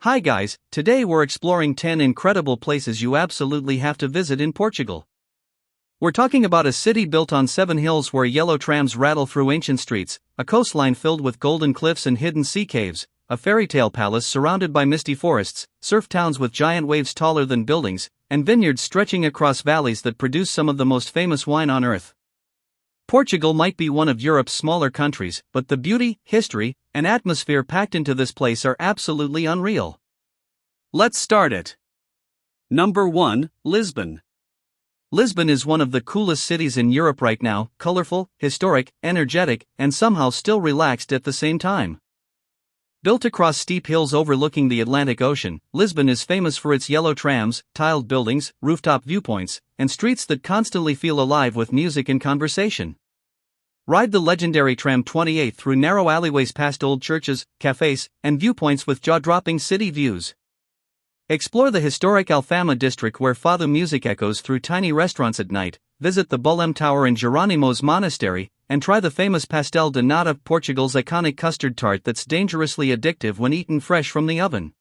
Hi guys, today we're exploring 10 incredible places you absolutely have to visit in Portugal. We're talking about a city built on 7 hills where yellow trams rattle through ancient streets, a coastline filled with golden cliffs and hidden sea caves, a fairytale palace surrounded by misty forests, surf towns with giant waves taller than buildings, and vineyards stretching across valleys that produce some of the most famous wine on earth. Portugal might be one of Europe's smaller countries, but the beauty, history, and atmosphere packed into this place are absolutely unreal. Let's start it. Number 1, Lisbon. Lisbon is one of the coolest cities in Europe right now, colorful, historic, energetic, and somehow still relaxed at the same time. Built across steep hills overlooking the Atlantic Ocean, Lisbon is famous for its yellow trams, tiled buildings, rooftop viewpoints, and streets that constantly feel alive with music and conversation. Ride the legendary tram 28 through narrow alleyways past old churches, cafes, and viewpoints with jaw-dropping city views. Explore the historic Alfama district where fado music echoes through tiny restaurants at night, visit the Belém Tower and Jerónimos Monastery, and try the famous pastel de nata, Portugal's iconic custard tart that's dangerously addictive when eaten fresh from the oven.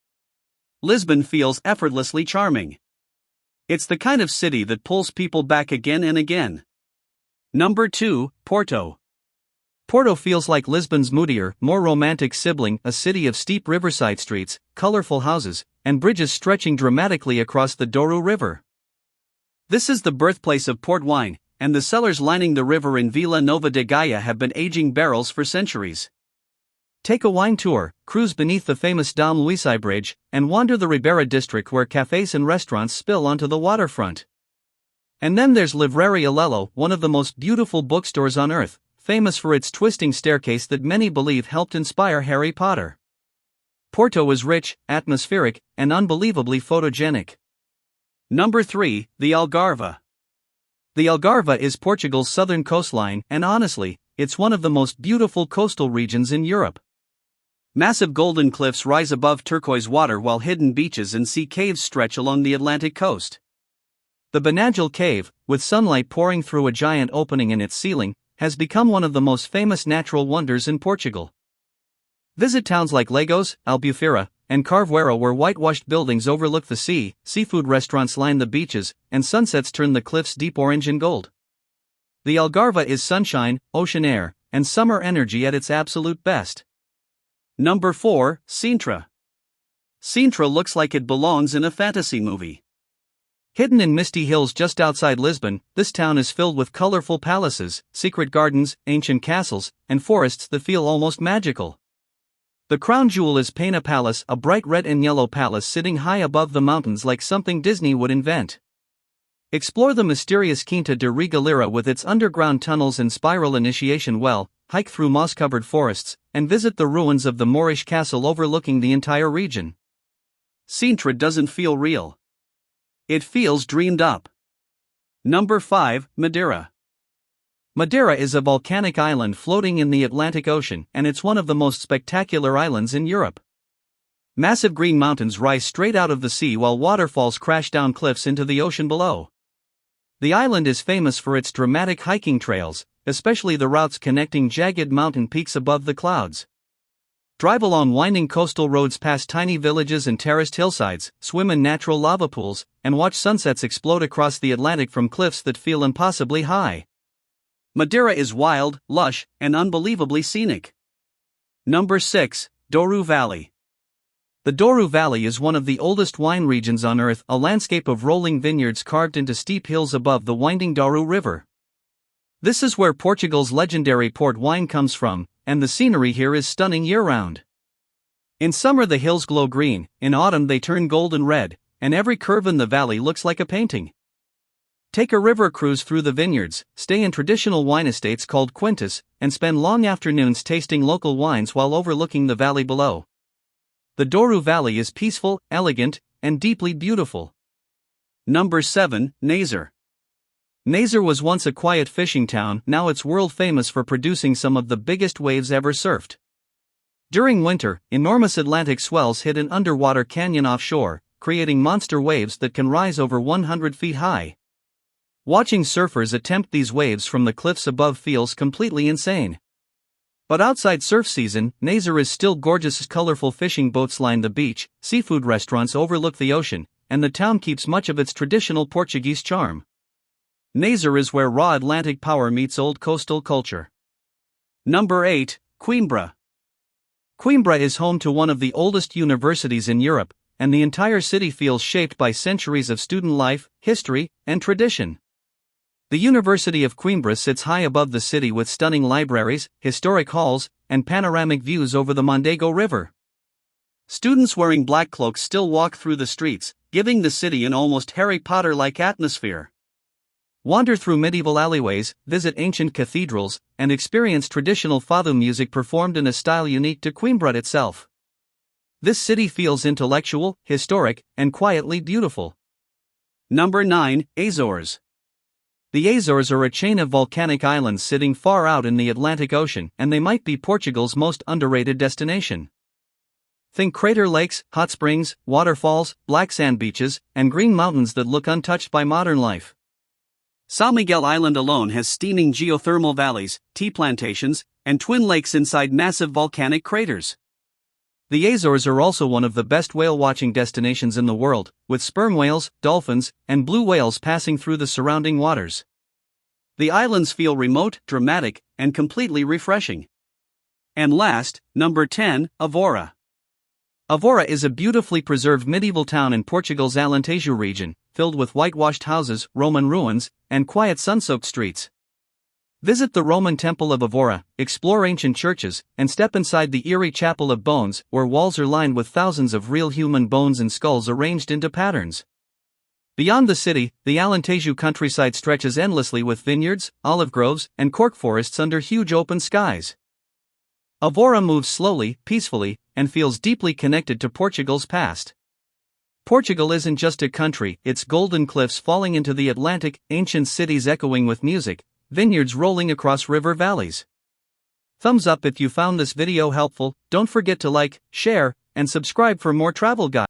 Lisbon feels effortlessly charming. It's the kind of city that pulls people back again and again. Number 2, Porto. Porto feels like Lisbon's moodier, more romantic sibling, a city of steep riverside streets, colorful houses, and bridges stretching dramatically across the Douro River. This is the birthplace of port wine, and the cellars lining the river in Vila Nova de Gaia have been aging barrels for centuries. Take a wine tour, cruise beneath the famous Dom Luisai Bridge, and wander the Ribeira district where cafes and restaurants spill onto the waterfront. And then there's Livraria Lello, one of the most beautiful bookstores on earth, famous for its twisting staircase that many believe helped inspire Harry Potter. Porto is rich, atmospheric, and unbelievably photogenic. Number 3, the Algarve. The Algarve is Portugal's southern coastline, and honestly, it's one of the most beautiful coastal regions in Europe. Massive golden cliffs rise above turquoise water while hidden beaches and sea caves stretch along the Atlantic coast. The Benagil Cave, with sunlight pouring through a giant opening in its ceiling, has become one of the most famous natural wonders in Portugal. Visit towns like Lagos, Albufeira, and Carvoeiro where whitewashed buildings overlook the sea, seafood restaurants line the beaches, and sunsets turn the cliffs deep orange and gold. The Algarve is sunshine, ocean air, and summer energy at its absolute best. Number 4, Sintra. Sintra looks like it belongs in a fantasy movie. Hidden in misty hills just outside Lisbon, this town is filled with colorful palaces, secret gardens, ancient castles, and forests that feel almost magical. The crown jewel is Pena Palace, a bright red and yellow palace sitting high above the mountains like something Disney would invent. Explore the mysterious Quinta de Regalira with its underground tunnels and spiral initiation well, hike through moss-covered forests, and visit the ruins of the Moorish castle overlooking the entire region. Sintra doesn't feel real. It feels dreamed up. Number 5, Madeira. Madeira is a volcanic island floating in the Atlantic Ocean, and it's one of the most spectacular islands in Europe. Massive green mountains rise straight out of the sea while waterfalls crash down cliffs into the ocean below. The island is famous for its dramatic hiking trails, especially the routes connecting jagged mountain peaks above the clouds. Drive along winding coastal roads past tiny villages and terraced hillsides, swim in natural lava pools, and watch sunsets explode across the Atlantic from cliffs that feel impossibly high. Madeira is wild, lush, and unbelievably scenic. Number 6, Douro Valley. The Douro Valley is one of the oldest wine regions on earth, a landscape of rolling vineyards carved into steep hills above the winding Douro River. This is where Portugal's legendary port wine comes from, and the scenery here is stunning year-round. In summer the hills glow green, in autumn they turn golden red, and every curve in the valley looks like a painting. Take a river cruise through the vineyards, stay in traditional wine estates called quintas, and spend long afternoons tasting local wines while overlooking the valley below. The Douro Valley is peaceful, elegant, and deeply beautiful. Number 7, Nazaré. Nazaré was once a quiet fishing town, now it's world famous for producing some of the biggest waves ever surfed. During winter, enormous Atlantic swells hit an underwater canyon offshore, creating monster waves that can rise over 100 feet high. Watching surfers attempt these waves from the cliffs above feels completely insane. But outside surf season, Nazaré is still gorgeous. Colorful fishing boats line the beach, seafood restaurants overlook the ocean, and the town keeps much of its traditional Portuguese charm. Nazaré is where raw Atlantic power meets old coastal culture. Number 8, Coimbra. Coimbra is home to one of the oldest universities in Europe, and the entire city feels shaped by centuries of student life, history, and tradition. The University of Coimbra sits high above the city with stunning libraries, historic halls, and panoramic views over the Mondego River. Students wearing black cloaks still walk through the streets, giving the city an almost Harry Potter-like atmosphere. Wander through medieval alleyways, visit ancient cathedrals, and experience traditional fado music performed in a style unique to Coimbra itself. This city feels intellectual, historic, and quietly beautiful. Number 9, Azores. The Azores are a chain of volcanic islands sitting far out in the Atlantic Ocean, and they might be Portugal's most underrated destination. Think crater lakes, hot springs, waterfalls, black sand beaches, and green mountains that look untouched by modern life. São Miguel Island alone has steaming geothermal valleys, tea plantations, and twin lakes inside massive volcanic craters. The Azores are also one of the best whale-watching destinations in the world, with sperm whales, dolphins, and blue whales passing through the surrounding waters. The islands feel remote, dramatic, and completely refreshing. And last, number 10, Évora. Évora is a beautifully preserved medieval town in Portugal's Alentejo region, filled with whitewashed houses, Roman ruins, and quiet sun-soaked streets. Visit the Roman Temple of Évora, explore ancient churches, and step inside the eerie Chapel of Bones, where walls are lined with thousands of real human bones and skulls arranged into patterns. Beyond the city, the Alentejo countryside stretches endlessly with vineyards, olive groves, and cork forests under huge open skies. Évora moves slowly, peacefully, and feels deeply connected to Portugal's past. Portugal isn't just a country, it's golden cliffs falling into the Atlantic, ancient cities echoing with music, vineyards rolling across river valleys. Thumbs up if you found this video helpful. Don't forget to like, share, and subscribe for more travel guides.